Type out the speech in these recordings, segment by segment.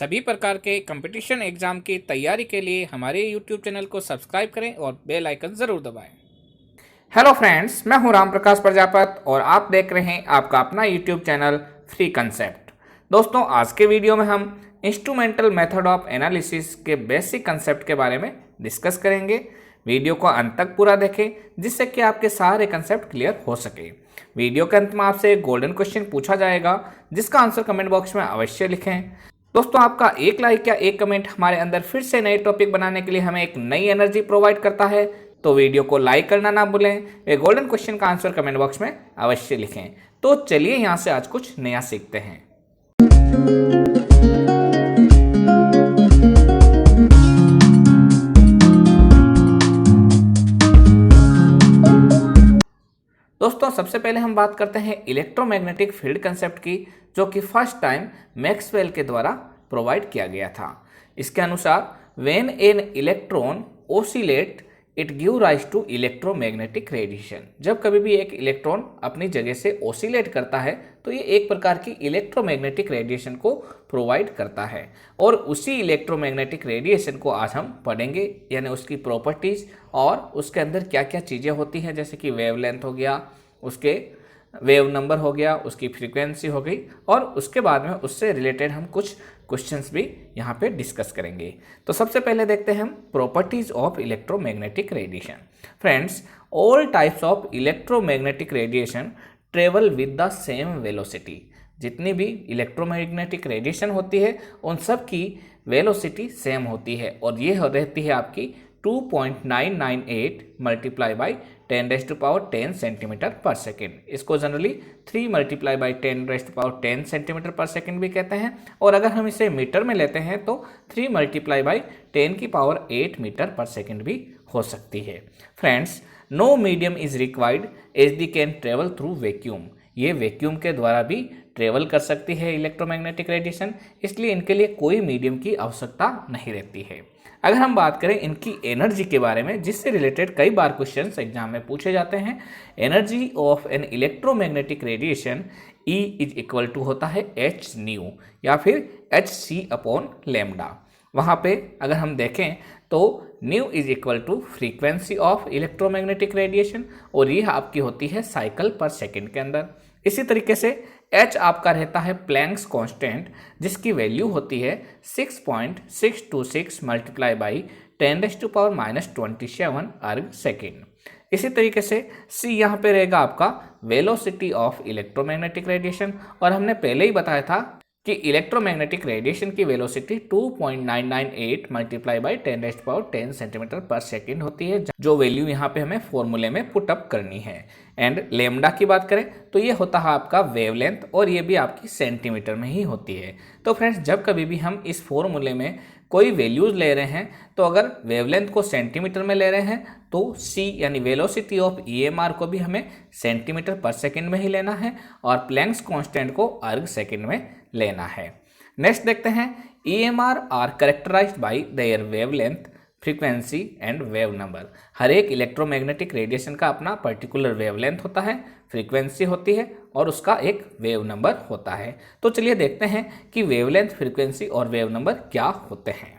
सभी प्रकार के कंपटीशन एग्जाम की तैयारी के लिए हमारे YouTube चैनल को सब्सक्राइब करें और बेल आइकन ज़रूर दबाएं। हेलो फ्रेंड्स, मैं हूं राम प्रकाश प्रजापत और आप देख रहे हैं आपका अपना YouTube चैनल फ्री कंसेप्ट। दोस्तों, आज के वीडियो में हम इंस्ट्रूमेंटल मेथड ऑफ एनालिसिस के बेसिक कंसेप्ट के बारे में डिस्कस करेंगे। वीडियो को अंत तक पूरा देखें जिससे कि आपके सारे कंसेप्ट क्लियर हो सके। वीडियो के अंत में आपसे एक गोल्डन क्वेश्चन पूछा जाएगा जिसका आंसर कमेंट बॉक्स में अवश्य लिखें। दोस्तों, आपका एक लाइक या एक कमेंट हमारे अंदर फिर से नए टॉपिक बनाने के लिए हमें एक नई एनर्जी प्रोवाइड करता है, तो वीडियो को लाइक करना ना भूलें। ये गोल्डन क्वेश्चन का आंसर कमेंट बॉक्स में अवश्य लिखें। तो चलिए यहाँ से आज कुछ नया सीखते हैं। दोस्तों, सबसे पहले हम बात करते हैं इलेक्ट्रोमैग्नेटिक फील्ड कंसेप्ट की, जो कि फर्स्ट टाइम मैक्सवेल के द्वारा प्रोवाइड किया गया था। इसके अनुसार when an electron oscillate it give rise to electromagnetic radiation. जब कभी भी एक इलेक्ट्रॉन अपनी जगह से ओसिलेट करता है तो ये एक प्रकार की इलेक्ट्रोमैग्नेटिक रेडिएशन को प्रोवाइड करता है, और उसी इलेक्ट्रोमैग्नेटिक रेडिएशन को आज हम पढ़ेंगे, यानी उसकी प्रॉपर्टीज और उसके अंदर क्या क्या चीज़ें होती हैं, जैसे कि वेवलेंथ हो गया, उसके वेव नंबर हो गया, उसकी फ्रीक्वेंसी हो गई, और उसके बाद में उससे रिलेटेड हम कुछ क्वेश्चंस भी यहाँ पे डिस्कस करेंगे। तो सबसे पहले देखते हैं हम properties of electromagnetic radiation. Friends, all types of electromagnetic radiation travel with the same velocity. जितनी भी इलेक्ट्रोमैग्नेटिक रेडिएशन होती है उन सब की वेलोसिटी सेम होती है, और ये रहती है आपकी 2.998 multiply by 10⁻10 centimetre per second. इसको generally 3 multiply by 10⁻10 centimetre per second भी कहते हैं, और अगर हम इसे मीटर में लेते हैं तो 3 multiply by 10⁸ metre per second भी हो सकती है। Friends, no medium is required as they can travel through vacuum. ये वैक्यूम के द्वारा भी ट्रेवल कर सकती है इलेक्ट्रोमैग्नेटिक रेडिएशन, इसलिए इनके लिए कोई मीडियम की आवश्यकता नहीं रहती है। अगर हम बात करें इनकी एनर्जी के बारे में, जिससे रिलेटेड कई बार क्वेश्चंस एग्जाम में पूछे जाते हैं, energy of an electromagnetic radiation E is equal to होता है एच न्यू या फिर hc/λ। वहाँ पे अगर हम देखें तो nu is equal to frequency of electromagnetic radiation, और ये आपकी होती है साइकिल पर सेकेंड के अंदर। इसी तरीके से H आपका रहता है प्लैंक्स कांस्टेंट, जिसकी वैल्यू होती है 6.626 मल्टीप्लाई बाई 10⁻⁻27 अर्ग सेकेंड। इसी तरीके से C यहाँ पे रहेगा आपका वेलोसिटी ऑफ इलेक्ट्रोमैग्नेटिक रेडिएशन, और हमने पहले ही बताया था कि इलेक्ट्रोमैग्नेटिक रेडिएशन की velocity 2.998 multiply by 10⁻10 centimetre per second होती है, जो वैल्यू यहाँ पे हमें फॉर्मूले में पुट अप करनी है। एंड लेमडा की बात करें तो ये होता है आपका वेवलेंथ, और ये भी आपकी सेंटीमीटर में ही होती है। तो फ्रेंड्स, जब कभी भी हम इस फॉर्मूले में कोई वैल्यूज ले रहे हैं, तो अगर वेवलेंथ को सेंटीमीटर में ले रहे हैं तो C यानी वेलोसिटी ऑफ EMR को भी हमें सेंटीमीटर पर सेकेंड में ही लेना है, और प्लैंक्स कांस्टेंट को अर्ग सेकेंड में लेना है। नेक्स्ट देखते हैं, EMR are characterized by their wavelength, frequency and wave number. हर एक इलेक्ट्रोमैग्नेटिक रेडिएशन का अपना पर्टिकुलर वेवलेंथ होता है, फ्रीक्वेंसी होती है, और उसका एक वेव नंबर होता है। तो चलिए देखते हैं कि वेवलेंथ, फ्रीक्वेंसी और वेव नंबर क्या होते हैं।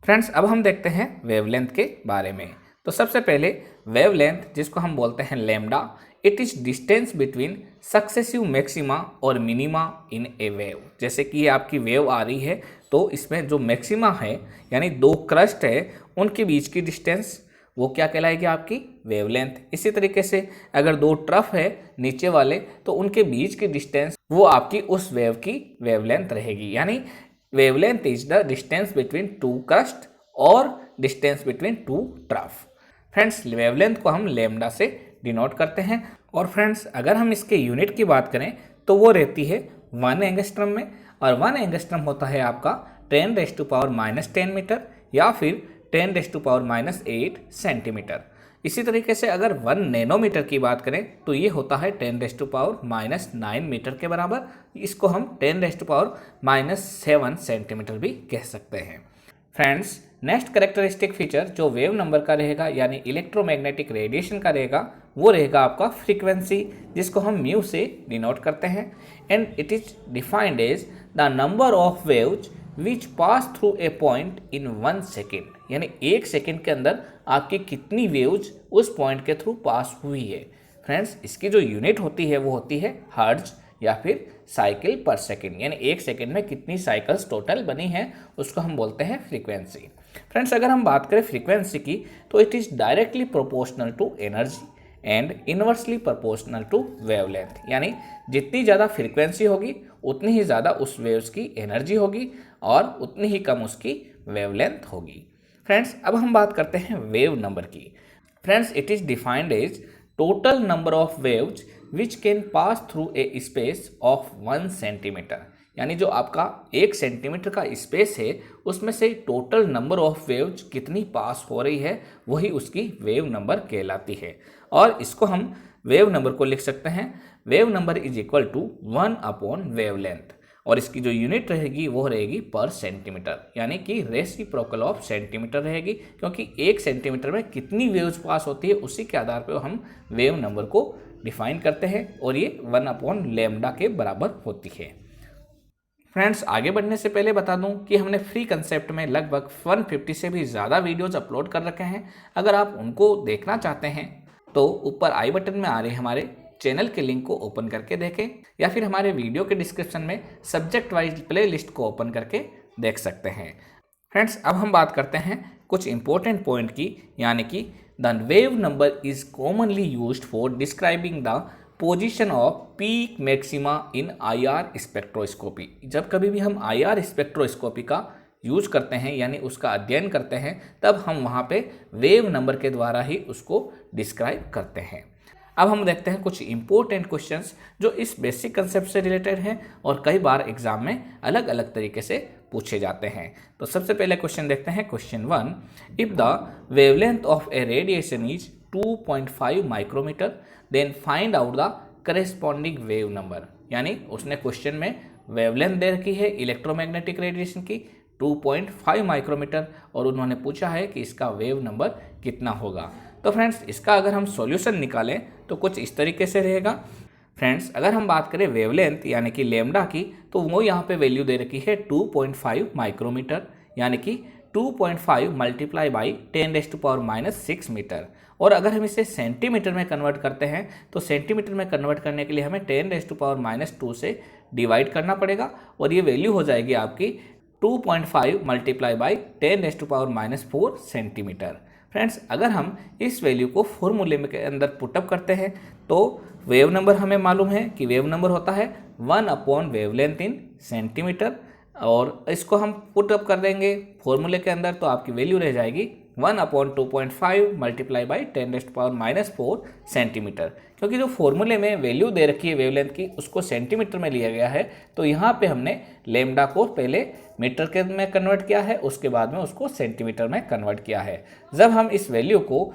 फ्रेंड्स, अब हम देखते हैं वेवलेंथ के बारे में। तो सबसे पहले वेवलेंथ, जिसको हम बोलते हैं lambda, it is distance between successive maxima और मिनिमा इन ए वेव। जैसे कि ये आपकी वेव आ रही है, तो इसमें जो मैक्सिमा है यानी दो क्रस्ट है उनके बीच की डिस्टेंस, वो क्या कहलाएगी आपकी वेवलेंथ। इसी तरीके से अगर दो ट्रफ है नीचे वाले, तो उनके बीच की डिस्टेंस वो आपकी उस वेव की वेवलेंथ रहेगी। यानी wavelength is the distance between two crest और distance between two trough. Friends, wavelength को हम लैम्डा से डिनोट करते हैं, और फ्रेंड्स अगर हम इसके यूनिट की बात करें तो वो रहती है 1 एंगस्ट्रम में, और 1 एंगस्ट्रम होता है आपका 10⁻⁻10 मीटर या फिर 10⁻⁻8 सेंटीमीटर। इसी तरीके से अगर 1 नैनोमीटर की बात करें तो ये होता है 10⁻⁻9 मीटर के बराबर। इसको हम 10⁻⁻7 सेंटीमीटर भी कह सकते हैं। फ्रेंड्स, नेक्स्ट कैरेक्टरिस्टिक फीचर जो वेव नंबर का रहेगा यानी इलेक्ट्रोमैग्नेटिक रेडिएशन का रहेगा, वो रहेगा आपका फ्रीक्वेंसी, जिसको हम म्यू से डिनोट करते हैं, and it is defined as the number of waves which pass through a point in 1 second, यानी 1 सेकेंड के अंदर आपकी कितनी वेव्स उस पॉइंट के थ्रू पास हुई है। फ्रेंड्स, इसकी जो यूनिट होती है वो होती है हर्ट्ज या फिर साइकिल पर सेकेंड, यानी 1 सेकेंड में कितनी साइकिल्स टोटल बनी है उसको हम बोलते हैं फ्रीक्वेंसी। फ्रेंड्स, अगर हम बात करें फ्रीक्वेंसी की तो it is directly proportional to energy and inversely proportional to wavelength, यानी जितनी ज़्यादा फ्रीक्वेंसी होगी उतनी ही ज़्यादा उस वेव्स की एनर्जी होगी और उतनी ही कम उसकी वेवलेंथ होगी। फ्रेंड्स, अब हम बात करते हैं वेव नंबर की। Friends, it is defined as total number of waves which can pass through a space of 1 centimetre, यानी जो आपका 1 सेंटीमीटर का स्पेस है उसमें से टोटल नंबर ऑफ वेव्स कितनी पास हो रही है वही उसकी वेव नंबर कहलाती है। और इसको हम वेव नंबर को लिख सकते हैं, wave number is equal to 1 upon wavelength, और इसकी जो यूनिट रहेगी वो रहेगी पर सेंटीमीटर, यानी कि रेसिप्रोकल ऑफ सेंटीमीटर रहेगी, क्योंकि 1 सेंटीमीटर में कितनी वेव्स पास होती है उसी के आधार पर हम वेव नंबर को डिफाइन करते हैं और ये 1 अपॉन लैम्डा के बराबर होती है। फ्रेंड्स, आगे बढ़ने से पहले बता दूं कि हमने फ्री कंसेप्ट में लगभग 150 से भी ज़्यादा वीडियोज़ अपलोड कर रखे हैं। अगर आप उनको देखना चाहते हैं तो ऊपर आई बटन में आ रहे हमारे चैनल के लिंक को ओपन करके देखें, या फिर हमारे वीडियो के डिस्क्रिप्शन में सब्जेक्ट वाइज प्ले लिस्ट को ओपन करके देख सकते हैं। फ्रेंड्स, अब हम बात करते हैं कुछ इंपॉर्टेंट पॉइंट की, यानी कि the wave number is commonly used for describing the position off peak maxima in IR spectroscopy. जब कभी भी हम आईआर स्पेक्ट्रोस्कोपी का यूज करते हैं यानी उसका अध्ययन करते हैं, तब हम वहाँ पे वेव नंबर के द्वारा ही उसको डिस्क्राइब करते हैं। अब हम देखते हैं कुछ इंपॉर्टेंट क्वेश्चंस जो इस बेसिक कंसेप्ट से रिलेटेड हैं और कई बार एग्जाम में अलग अलग तरीके से पूछे जाते हैं। तो सबसे पहले क्वेश्चन देखते हैं, question 1, if the wavelength of a radiation is 2.5 micrometre then find out the corresponding wave number, यानी उसने क्वेश्चन में वेवलेंथ दे रखी है इलेक्ट्रोमैग्नेटिक रेडिएशन की 2.5 माइक्रोमीटर और उन्होंने पूछा है कि इसका वेव नंबर कितना होगा। तो फ्रेंड्स, इसका अगर हम सॉल्यूशन निकालें तो कुछ इस तरीके से रहेगा। फ्रेंड्स, अगर हम बात करें वेवलेंथ यानी कि लैम्डा की, तो वो यहाँ पे वैल्यू दे रखी है 2.5 माइक्रोमीटर, यानी कि 2.5 मल्टीप्लाई बाई 10⁻⁻6 मीटर। और अगर हम इसे सेंटीमीटर में कन्वर्ट करते हैं तो सेंटीमीटर में कन्वर्ट करने के लिए हमें 10⁻⁻2 से डिवाइड करना पड़ेगा और ये वैल्यू हो जाएगी आपकी 2.5 मल्टीप्लाई बाई 10⁻⁻4 सेंटीमीटर। फ्रेंड्स, अगर हम इस वैल्यू को फॉर्मूले में के अंदर पुटअप करते हैं तो वेव नंबर हमें मालूम है कि वेव नंबर होता है 1 अपॉन वेवलेंथ इन सेंटीमीटर, और इसको हम पुटअप कर देंगे फॉर्मूले के अंदर तो आपकी वैल्यू रह जाएगी 1 अपॉन 2.5 मल्टीप्लाई बाई 10⁻⁻4 सेंटीमीटर। क्योंकि जो फॉर्मूले में वैल्यू दे रखी है वेवलेंथ की उसको सेंटीमीटर में लिया गया है, तो यहाँ पे हमने लैम्डा को पहले मीटर के में कन्वर्ट किया है, उसके बाद में उसको सेंटीमीटर में कन्वर्ट किया है। जब हम इस वैल्यू को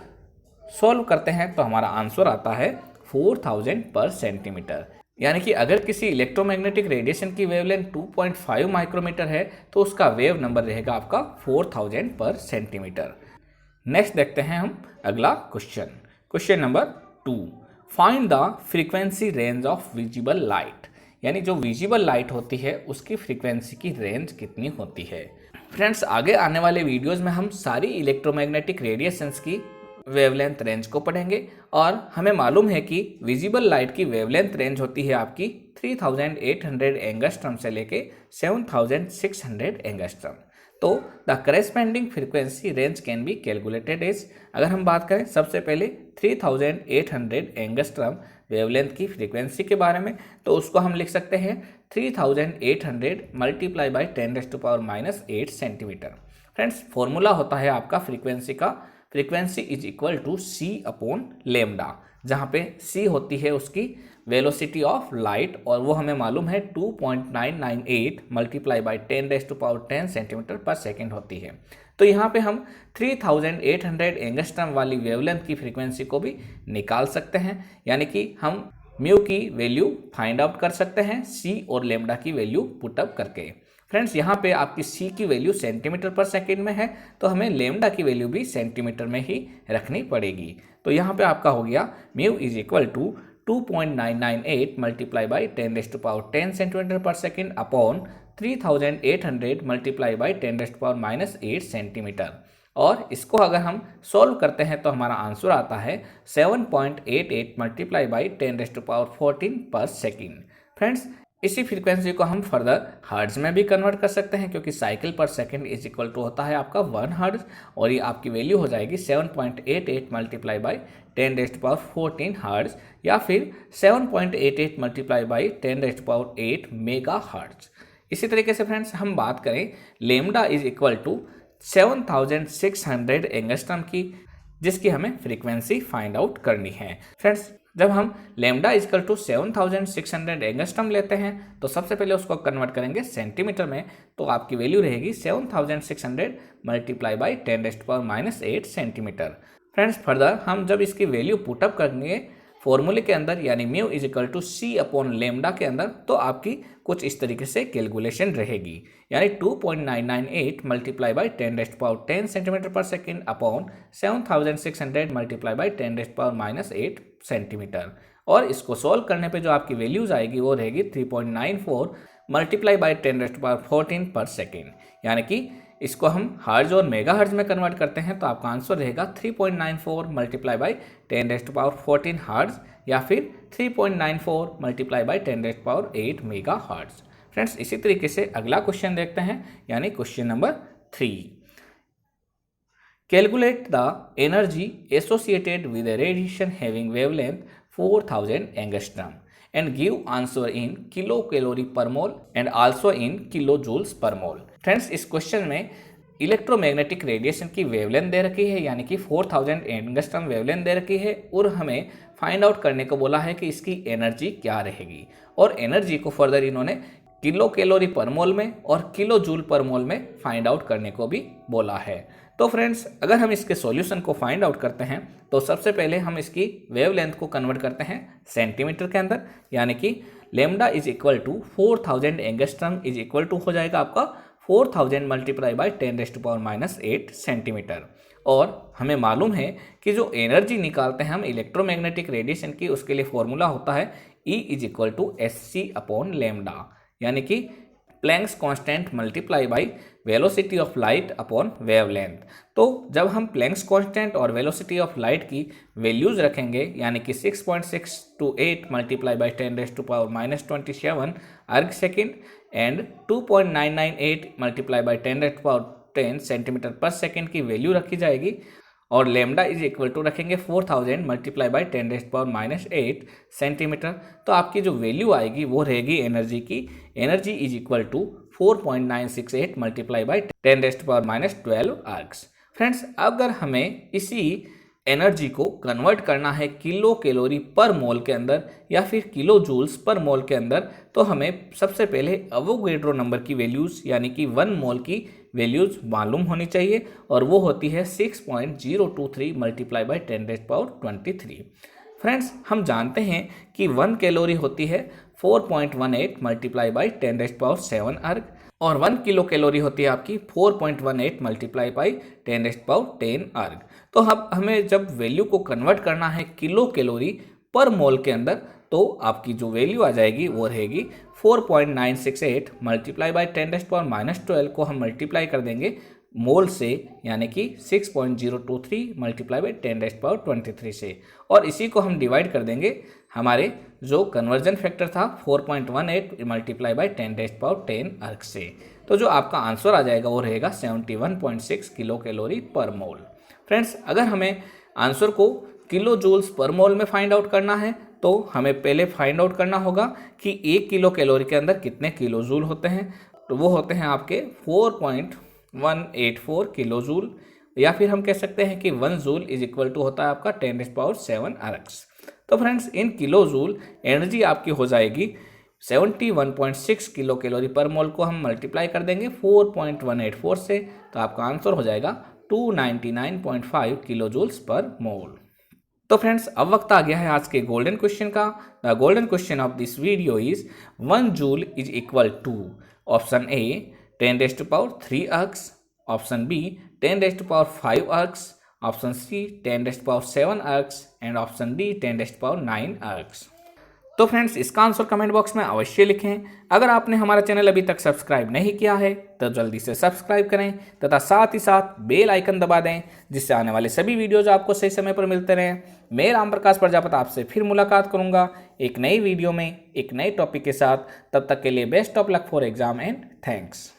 सॉल्व करते हैं तो हमारा आंसर आता है 4000 पर सेंटीमीटर, यानी कि अगर किसी इलेक्ट्रोमैग्नेटिक रेडिएशन की वेवलेंथ 2.5 माइक्रोमीटर है तो उसका वेव नंबर रहेगा आपका 4000 पर सेंटीमीटर। नेक्स्ट देखते हैं हम अगला question, question number 2, find the frequency range of visible light, यानी जो विजिबल लाइट होती है उसकी फ्रीक्वेंसी की रेंज कितनी होती है। फ्रेंड्स, आगे आने वाले वीडियोस में हम सारी इलेक्ट्रोमैग्नेटिक रेडिएशंस की वेवलेंथ रेंज को पढ़ेंगे और हमें मालूम है कि विजिबल लाइट की वेवलेंथ रेंज होती है आपकी 3800 एंगस्ट्रम से लेके 7600 एंगस्ट्रम। तो the corresponding frequency range can be calculated as, अगर हम बात करें सबसे पहले 3800 एंगस्ट्रम वेवलेंथ की फ्रीक्वेंसी के बारे में, तो उसको हम लिख सकते हैं 3800 multiply by 10⁻⁻8 centimetre. Friends, formula होता है आपका फ्रीक्वेंसी का, frequency is equal to C upon lambda, जहाँ पे सी होती है उसकी वेलोसिटी ऑफ लाइट और वो हमें मालूम है 2.998 multiply by 10⁻10 centimetre per second होती है। तो यहाँ पे हम 3800 एंगस्ट्रम वाली वेवलेंथ की फ्रीक्वेंसी को भी निकाल सकते हैं, यानी कि हम म्यू की वैल्यू फाइंड आउट कर सकते हैं सी और लैम्डा की वैल्यू पुटअप करके। फ्रेंड्स, यहाँ पे आपकी सी की वैल्यू सेंटीमीटर पर सेकेंड में है तो हमें लैम्डा की वैल्यू भी सेंटीमीटर में ही रखनी पड़ेगी। तो यहाँ पे आपका हो गया mu is equal to 2.998 multiply by 10⁻10 centimetre per second upon 3800 multiply by 10⁻⁻8 centimetre. और इसको अगर हम सॉल्व करते हैं तो हमारा आंसर आता है 7.88 मल्टीप्लाई बाई 10⁻14 पर सेकेंड। फ्रेंड्स, इसी फ्रीक्वेंसी को हम फर्दर हर्ट्ज में भी कन्वर्ट कर सकते हैं, क्योंकि साइकिल पर सेकंड इज इक्वल टू होता है आपका 1 हर्ट्ज, और ये आपकी वैल्यू हो जाएगी 7.88 मल्टीप्लाई बाई 10⁻14 हर्ट्ज, या फिर 7.88 मल्टीप्लाई बाई 10⁻8 मेगा हर्ट्ज। इसी तरीके से फ्रेंड्स हम बात करें lambda is equal to 7600 angstrom की, जिसकी हमें फ्रीक्वेंसी फाइंड आउट करनी है। फ्रेंड्स, जब हम लेमडा इजकल टू 7600 एंगस्ट्रम लेते हैं तो सबसे पहले उसको कन्वर्ट करेंगे सेंटीमीटर में, तो आपकी वैल्यू रहेगी 7600 multiply by 10⁻⁻8 centimetre. Friends, further हम जब इसकी वैल्यू पुटअप करेंगे फॉर्मूले के अंदर, यानी mu is equal to C upon lambda के अंदर, तो आपकी कुछ इस तरीके से कैलकुलेशन रहेगी, यानी 2.998 multiply by 10⁻10 centimetre per second upon 7600 multiply by 10⁻⁻8 centimetre. और इसको सॉल्व करने पे जो आपकी वैल्यूज आएगी वो रहेगी 3.94 मल्टीप्लाई बाई 10⁻14 पर सेकेंड। यानी कि इसको हम हर्ज और मेगा हर्ज में कन्वर्ट करते हैं तो आपका आंसर रहेगा 3.94 मल्टीप्लाई बाई 10⁻14 हर्ज, या फिर 3.94 multiply by 10⁻8 megahertz. Friends, इसी तरीके से अगला क्वेश्चन देखते हैं, यानी question number 3। Calculate the energy associated with a radiation having wavelength 4000 angstrom and give answer in kilocalorie per mole and also in kilojoules per mole. Friends, इस question में electromagnetic radiation की wavelength दे रखी है, यानी कि 4000 angstrom wavelength दे रखी है, और हमें फाइंड आउट करने को बोला है कि इसकी एनर्जी क्या रहेगी, और एनर्जी को फर्दर इन्होंने किलो कैलोरी पर मोल में और किलो जूल पर मोल में फाइंड आउट करने को भी बोला है। तो फ्रेंड्स, अगर हम इसके सॉल्यूशन को फाइंड आउट करते हैं तो सबसे पहले हम इसकी वेवलेंथ को कन्वर्ट करते हैं सेंटीमीटर के अंदर, यानी कि lambda is equal to 4000 angstrom is equal to हो जाएगा आपका 4000 मल्टीप्लाई बाई 10⁻⁸ सेंटीमीटर। और हमें मालूम है कि जो एनर्जी निकालते हैं हम इलेक्ट्रोमैग्नेटिक रेडिएशन की, उसके लिए फॉर्मूला होता है E is equal to SC upon lambda, यानी कि Planck's constant multiply by velocity of light upon wavelength. तो जब हम प्लैंक्स कांस्टेंट और वेलोसिटी ऑफ लाइट की वैल्यूज रखेंगे, यानी कि 6.628 multiply by 10⁻⁻27 erg second and 2.998 multiply by 10⁻10 centimetre per second की वैल्यू रखी जाएगी, और लेमडा इज इक्वल टू रखेंगे 4000 मल्टीप्लाई बाई 10⁻⁻8 सेंटीमीटर। तो आपकी जो वैल्यू आएगी वो रहेगी एनर्जी की, energy is equal to 4.968 multiply by 10⁻12 ergs. Friends, अगर हमें इसी एनर्जी को कन्वर्ट करना है किलो कैलोरी पर मोल के अंदर या फिर किलो जूल्स पर मोल के अंदर, तो हमें सबसे पहले अवोगैड्रो नंबर की वैल्यूज़, यानी कि 1 मोल की वैल्यूज़ मालूम होनी चाहिए, और वो होती है 6.023 मल्टीप्लाई बाई 10⁻23। फ्रेंड्स, हम जानते हैं कि 1 कैलोरी होती है 4.18 मल्टीप्लाई बाई 10⁻7 अर्ग, और 1 किलो कैलोरी होती है आपकी 4.18 मल्टीप्लाई बाई 10⁻10 अर्ग। तो अब हमें जब वैल्यू को कन्वर्ट करना है किलो कैलोरी पर मोल के अंदर, तो आपकी जो वैल्यू आ जाएगी वो रहेगी 4.968 मल्टीप्लाई बाई 10⁻12 को हम मल्टीप्लाई कर देंगे मोल से, यानी कि 6.023 मल्टीप्लाई बाई 10⁻23 से, और इसी को हम डिवाइड कर देंगे हमारे जो कन्वर्जन फैक्टर था 4.18 मल्टीप्लाई बाई 10⁻10 अर्ग से। तो जो आपका आंसर आ जाएगा वो रहेगा 71.6 kilo calorie per mole. Friends, अगर हमें आंसर को किलो जूल्स पर मोल में फाइंड आउट करना है तो हमें पहले फाइंड आउट करना होगा कि 1 किलो कैलोरी के अंदर कितने किलो जूल होते हैं। तो वो होते हैं आपके 4.184 किलो जूल, या फिर हम कह सकते हैं कि 1 जूल इज इक्वल टू होता है आपका 10⁻7 अर्ग्स। तो friends, in kilo joule energy आपकी हो जाएगी 71.6 किलो कैलोरी पर मोल को हम मल्टीप्लाई कर देंगे 4.184 से, तो आपका आंसर हो जाएगा 299.5 किलो जूल्स पर मोल। तो फ्रेंड्स, अब वक्त आ गया है आज के गोल्डन क्वेश्चन का। The golden question of this video is 1 joule is equal to option A 10⁻3 ergs, option B 10⁻5 ergs, option C 10⁻7 ergs, and option D 10⁻9 ergs. तो फ्रेंड्स इसका आंसर कमेंट बॉक्स में अवश्य लिखें। अगर आपने हमारा चैनल अभी तक सब्सक्राइब नहीं किया है तो जल्दी से सब्सक्राइब करें तथा साथ ही साथ बेल आइकन दबा दें, जिससे आने वाले सभी वीडियोज आपको सही समय पर मिलते रहें। मैं राम प्रकाश प्रजापति आपसे फिर मुलाकात करूंगा एक नई वीडियो में एक नए टॉपिक के साथ। तब तक के लिए best of luck for exam and thanks.